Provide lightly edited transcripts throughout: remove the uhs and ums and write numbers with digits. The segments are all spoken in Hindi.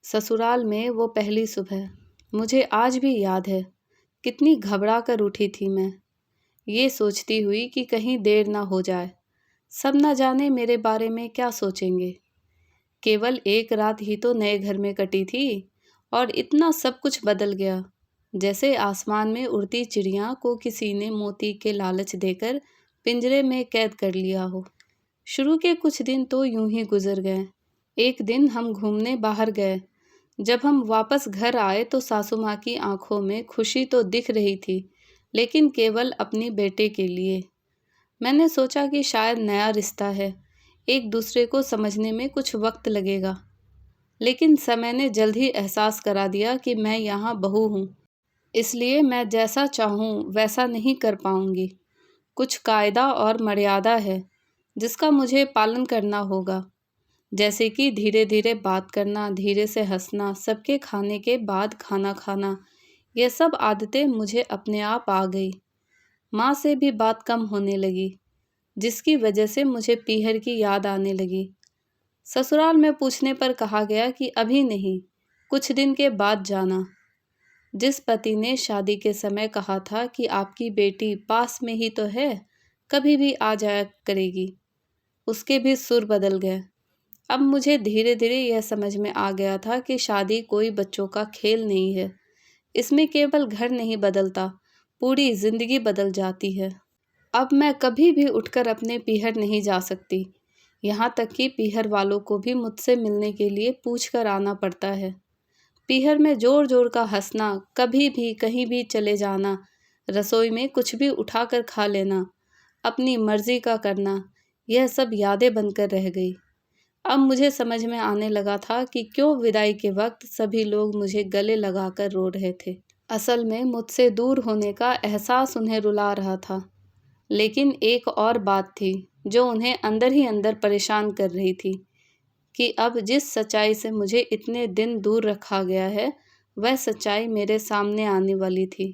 ससुराल में वो पहली सुबह मुझे आज भी याद है। कितनी घबरा कर उठी थी मैं, ये सोचती हुई कि कहीं देर ना हो जाए। सब न जाने मेरे बारे में क्या सोचेंगे। केवल एक रात ही तो नए घर में कटी थी और इतना सब कुछ बदल गया, जैसे आसमान में उड़ती चिड़िया को किसी ने मोती के लालच देकर पिंजरे में कैद कर लिया हो। शुरू के कुछ दिन तो यूं ही गुजर गए। एक दिन हम घूमने बाहर गए। जब हम वापस घर आए तो सासू माँ की आंखों में खुशी तो दिख रही थी, लेकिन केवल अपनी बेटे के लिए। मैंने सोचा कि शायद नया रिश्ता है, एक दूसरे को समझने में कुछ वक्त लगेगा, लेकिन समय ने जल्द ही एहसास करा दिया कि मैं यहाँ बहू हूँ, इसलिए मैं जैसा चाहूँ वैसा नहीं कर पाऊँगी। कुछ कायदा और मर्यादा है जिसका मुझे पालन करना होगा, जैसे कि धीरे धीरे बात करना, धीरे से हंसना, सबके खाने के बाद खाना खाना। यह सब आदतें मुझे अपने आप आ गई। माँ से भी बात कम होने लगी, जिसकी वजह से मुझे पीहर की याद आने लगी। ससुराल में पूछने पर कहा गया कि अभी नहीं, कुछ दिन के बाद जाना। जिस पति ने शादी के समय कहा था कि आपकी बेटी पास में ही तो है, कभी भी आ जाया करेगी, उसके भी सुर बदल गए। अब मुझे धीरे धीरे यह समझ में आ गया था कि शादी कोई बच्चों का खेल नहीं है। इसमें केवल घर नहीं बदलता, पूरी जिंदगी बदल जाती है। अब मैं कभी भी उठकर अपने पीहर नहीं जा सकती, यहाँ तक कि पीहर वालों को भी मुझसे मिलने के लिए पूछ कर आना पड़ता है। पीहर में जोर जोर का हंसना, कभी भी कहीं भी चले जाना, रसोई में कुछ भी उठा कर खा लेना, अपनी मर्जी का करना, यह सब यादें बनकर रह गई। अब मुझे समझ में आने लगा था कि क्यों विदाई के वक्त सभी लोग मुझे गले लगाकर रो रहे थे। असल में मुझसे दूर होने का एहसास उन्हें रुला रहा था, लेकिन एक और बात थी जो उन्हें अंदर ही अंदर परेशान कर रही थी कि अब जिस सच्चाई से मुझे इतने दिन दूर रखा गया है, वह सच्चाई मेरे सामने आने वाली थी।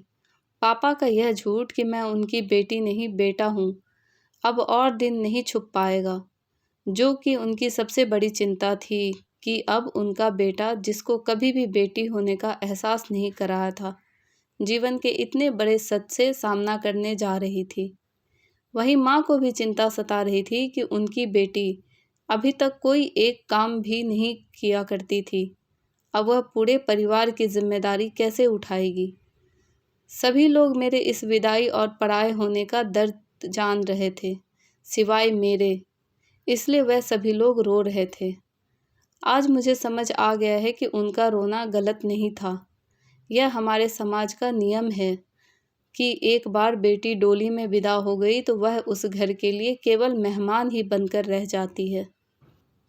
पापा का यह झूठ कि मैं उनकी बेटी नहीं बेटा हूँ, अब और दिन नहीं छुप पाएगा, जो कि उनकी सबसे बड़ी चिंता थी कि अब उनका बेटा, जिसको कभी भी बेटी होने का एहसास नहीं कराया था, जीवन के इतने बड़े सच से सामना करने जा रही थी। वहीं माँ को भी चिंता सता रही थी कि उनकी बेटी अभी तक कोई एक काम भी नहीं किया करती थी, अब वह पूरे परिवार की जिम्मेदारी कैसे उठाएगी। सभी लोग मेरे इस विदाई और पराये होने का दर्द जान रहे थे, सिवाय मेरे, इसलिए वह सभी लोग रो रहे थे। आज मुझे समझ आ गया है कि उनका रोना गलत नहीं था। यह हमारे समाज का नियम है कि एक बार बेटी डोली में विदा हो गई तो वह उस घर के लिए केवल मेहमान ही बनकर रह जाती है।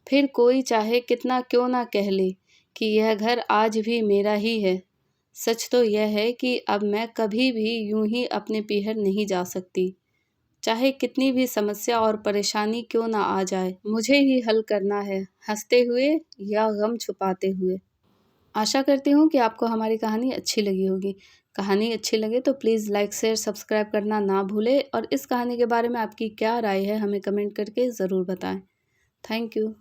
फिर कोई चाहे कितना क्यों ना कह ले कि यह घर आज भी मेरा ही है, सच तो यह है कि अब मैं कभी भी यूं ही अपने पीहर नहीं जा सकती। चाहे कितनी भी समस्या और परेशानी क्यों ना आ जाए, मुझे ही हल करना है, हंसते हुए या गम छुपाते हुए। आशा करती हूँ कि आपको हमारी कहानी अच्छी लगी होगी। कहानी अच्छी लगे तो प्लीज़ लाइक शेयर सब्सक्राइब करना ना भूलें और इस कहानी के बारे में आपकी क्या राय है हमें कमेंट करके ज़रूर बताएं। Thank you.